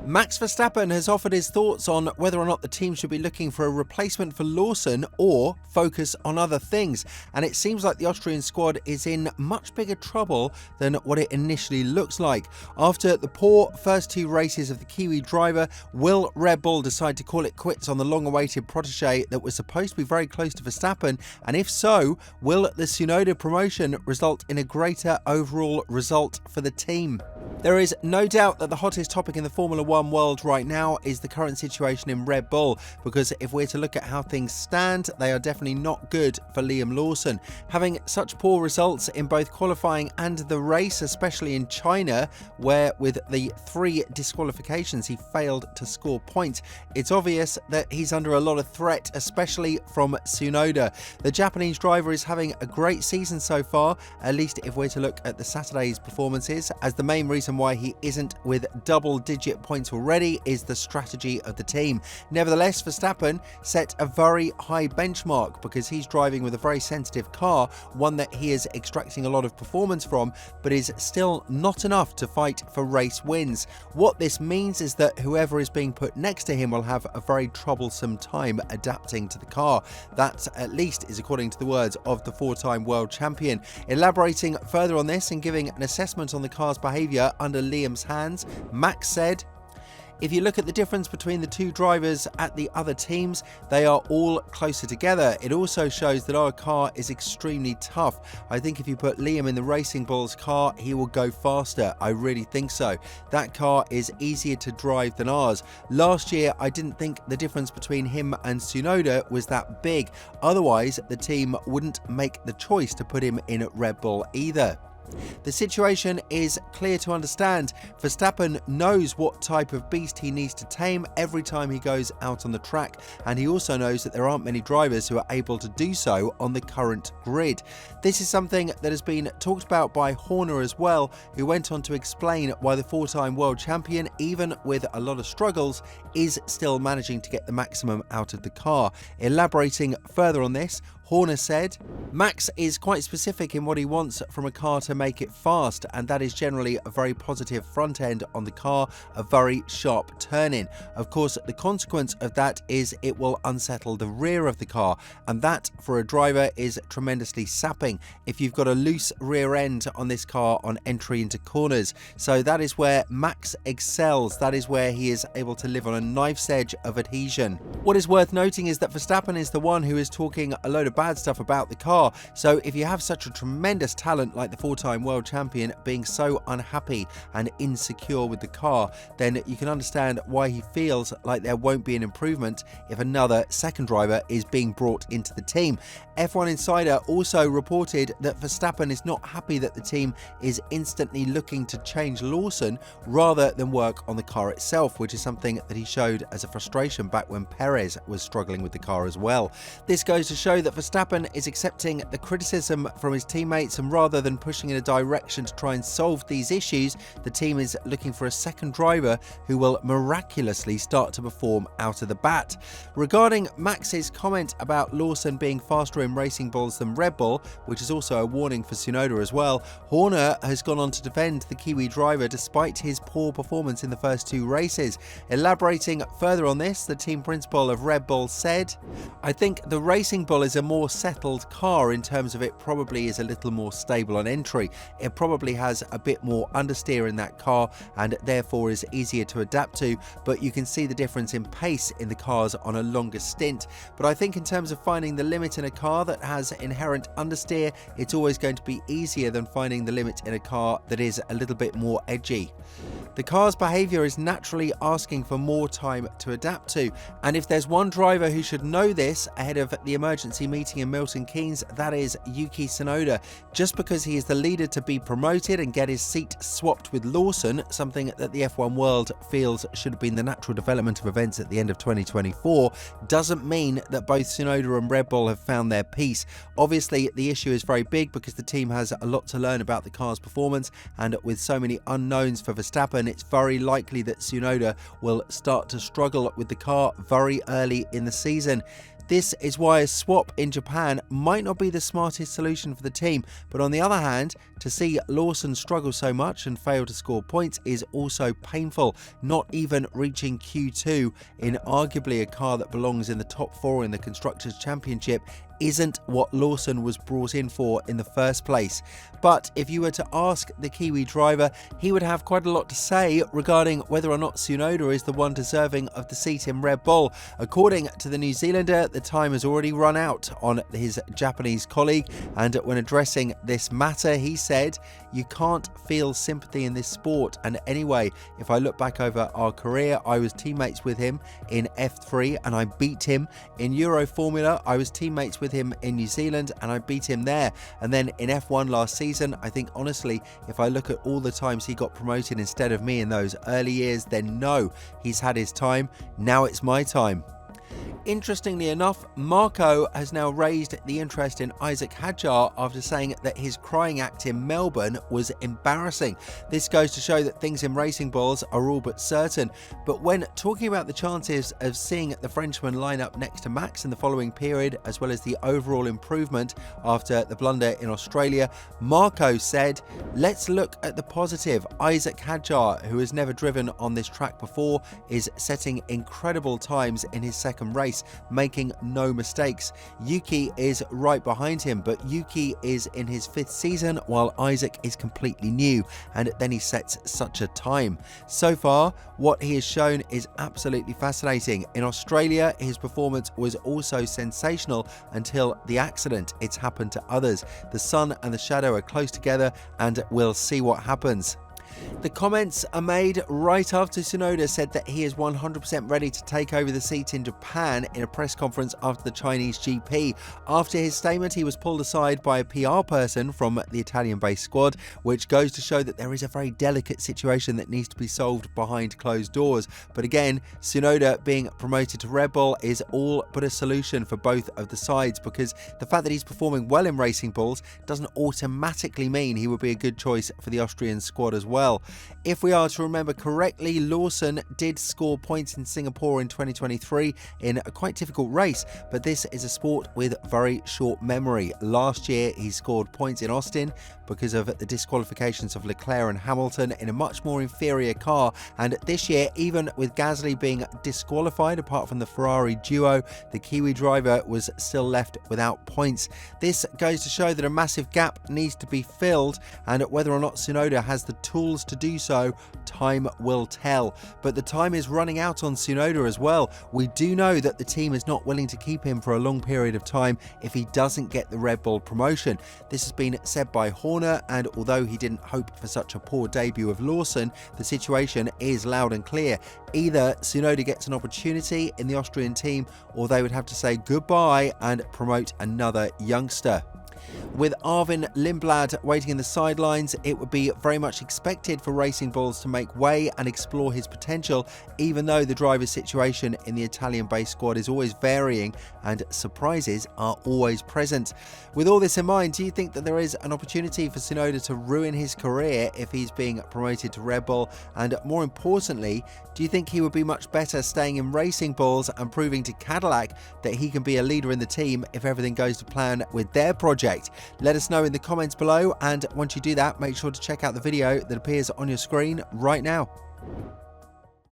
Max Verstappen has offered his thoughts on whether or not the team should be looking for a replacement for Lawson or focus on other things, and it seems like the Austrian squad is in much bigger trouble than what it initially looks like. After the poor first two races of the Kiwi driver, will Red Bull decide to call it quits on the long-awaited protégé that was supposed to be very close to Verstappen, and if so, will the Tsunoda promotion result in a greater overall result for the team? There is no doubt that the hottest topic in the Formula One world right now is the current situation in Red Bull, because if we're to look at how things stand, they are definitely not good for Liam Lawson. Having such poor results in both qualifying and the race, especially in China, where with the 3 disqualifications he failed to score points, it's obvious that he's under a lot of threat, especially from Tsunoda. The Japanese driver is having a great season so far, at least if we're to look at the Saturday's performances, as the main reason why he isn't with double-digit points already is the strategy of the team. Nevertheless, Verstappen set a very high benchmark because he's driving with a very sensitive car, one that he is extracting a lot of performance from, but is still not enough to fight for race wins. What this means is that whoever is being put next to him will have a very troublesome time adapting to the car. That, at least, is according to the words of the 4-time world champion. Elaborating further on this and giving an assessment on the car's behaviour under Liam's hands, Max said, "If you look at the difference between the two drivers at the other teams, they are all closer together. It also shows that our car is extremely tough. I think if you put Liam in the Racing Bull's car, he will go faster. I really think so. That car is easier to drive than ours. Last year, I didn't think the difference between him and Tsunoda was that big. Otherwise, the team wouldn't make the choice to put him in at Red Bull either." The situation is clear to understand. Verstappen knows what type of beast he needs to tame every time he goes out on the track, and he also knows that there aren't many drivers who are able to do so on the current grid. This is something that has been talked about by Horner as well, who went on to explain why the 4-time world champion, even with a lot of struggles, is still managing to get the maximum out of the car. Elaborating further on this, Horner said, "Max is quite specific in what he wants from a car to make it fast, and that is generally a very positive front end on the car, a very sharp turn-in. Of course, the consequence of that is it will unsettle the rear of the car, and that for a driver is tremendously sapping if you've got a loose rear end on this car on entry into corners. So that is where Max excels. That is where he is able to live on a knife's edge of adhesion." What is worth noting is that Verstappen is the one who is talking a load of bad stuff about the car, so if you have such a tremendous talent like the 4-time world champion being so unhappy and insecure with the car, then you can understand why he feels like there won't be an improvement if another second driver is being brought into the team. F1 Insider also reported that Verstappen is not happy that the team is instantly looking to change Lawson rather than work on the car itself, which is something that he showed as a frustration back when Perez was struggling with the car as well. This goes to show that Verstappen is accepting the criticism from his teammates, and rather than pushing in a direction to try and solve these issues, the team is looking for a second driver who will miraculously start to perform out of the bat. Regarding Max's comment about Lawson being faster in Racing Bulls than Red Bull, which is also a warning for Tsunoda as well, Horner has gone on to defend the Kiwi driver despite his poor performance in the first 2 races. Elaborating further on this, the team principal of Red Bull said, "I think the Racing Bull is a more settled car in terms of it probably is a little more stable on entry. It probably has a bit more understeer in that car and therefore is easier to adapt to, but you can see the difference in pace in the cars on a longer stint. But I think in terms of finding the limit in a car that has inherent understeer, it's always going to be easier than finding the limit in a car that is a little bit more edgy. The car's behaviour is naturally asking for more time to adapt to, and if there's one driver who should know this ahead of the emergency meeting in Milton Keynes, that is Yuki Tsunoda. Just because he is the leader to be promoted and get his seat swapped with Lawson, something that the F1 world feels should have been the natural development of events at the end of 2024, doesn't mean that both Tsunoda and Red Bull have found their peace. Obviously, the issue is very big because the team has a lot to learn about the car's performance, and with so many unknowns for Verstappen, it's very likely that Tsunoda will start to struggle with the car very early in the season. This is why a swap in Japan might not be the smartest solution for the team, but on the other hand, to see Lawson struggle so much and fail to score points is also painful, not even reaching Q2 in arguably a car that belongs in the top 4 in the Constructors' Championship isn't what Lawson was brought in for in the first place. But if you were to ask the Kiwi driver, he would have quite a lot to say regarding whether or not Tsunoda is the one deserving of the seat in Red Bull. According to the New Zealander, the time has already run out on his Japanese colleague, and when addressing this matter, he said, "You can't feel sympathy in this sport, and anyway, if I look back over our career, I was teammates with him in F3 and I beat him. In Euro Formula, I was teammates with him in New Zealand and I beat him there. And then in F1 last season, I think honestly, if I look at all the times he got promoted instead of me in those early years, then no, he's had his time. Now it's my time." Interestingly enough, Marco has now raised the interest in Isaac Hadjar after saying that his crying act in Melbourne was embarrassing. This goes to show that things in racing balls are all but certain. But when talking about the chances of seeing the Frenchman line up next to Max in the following period, as well as the overall improvement after the blunder in Australia, Marco said, "Let's look at the positive. Isaac Hadjar, who has never driven on this track before, is setting incredible times in his second race, making no mistakes. Yuki is right behind him, but Yuki is in his 5th season while Isaac is completely new, and then he sets such a time. So far, what he has shown is absolutely fascinating. In Australia, his performance was also sensational until the accident. It's happened to others. The sun and the shadow are close together, and we'll see what happens." The comments are made right after Tsunoda said that he is 100% ready to take over the seat in Japan in a press conference after the Chinese GP. After his statement, he was pulled aside by a PR person from the Italian-based squad, which goes to show that there is a very delicate situation that needs to be solved behind closed doors. But again, Tsunoda being promoted to Red Bull is all but a solution for both of the sides, because the fact that he's performing well in racing balls doesn't automatically mean he would be a good choice for the Austrian squad as well. If we are to remember correctly, Lawson did score points in Singapore in 2023 in a quite difficult race, but this is a sport with very short memory. Last year, he scored points in Austin because of the disqualifications of Leclerc and Hamilton in a much more inferior car, and this year, even with Gasly being disqualified apart from the Ferrari duo, the Kiwi driver was still left without points. This goes to show that a massive gap needs to be filled, and whether or not Tsunoda has the tools to do so, time will tell. But the time is running out on Tsunoda as well. We do know that the team is not willing to keep him for a long period of time if he doesn't get the Red Bull promotion. This has been said by Horner, and although he didn't hope for such a poor debut of Lawson, the situation is loud and clear. Either Tsunoda gets an opportunity in the Austrian team, or they would have to say goodbye and promote another youngster. With Arvin Lindblad waiting in the sidelines, it would be very much expected for Racing Bulls to make way and explore his potential, even though the driver's situation in the Italian-based squad is always varying and surprises are always present. With all this in mind, do you think that there is an opportunity for Tsunoda to ruin his career if he's being promoted to Red Bull? And more importantly, do you think he would be much better staying in Racing Bulls and proving to Cadillac that he can be a leader in the team if everything goes to plan with their project? Let us know in the comments below, and once you do that, make sure to check out the video that appears on your screen right now.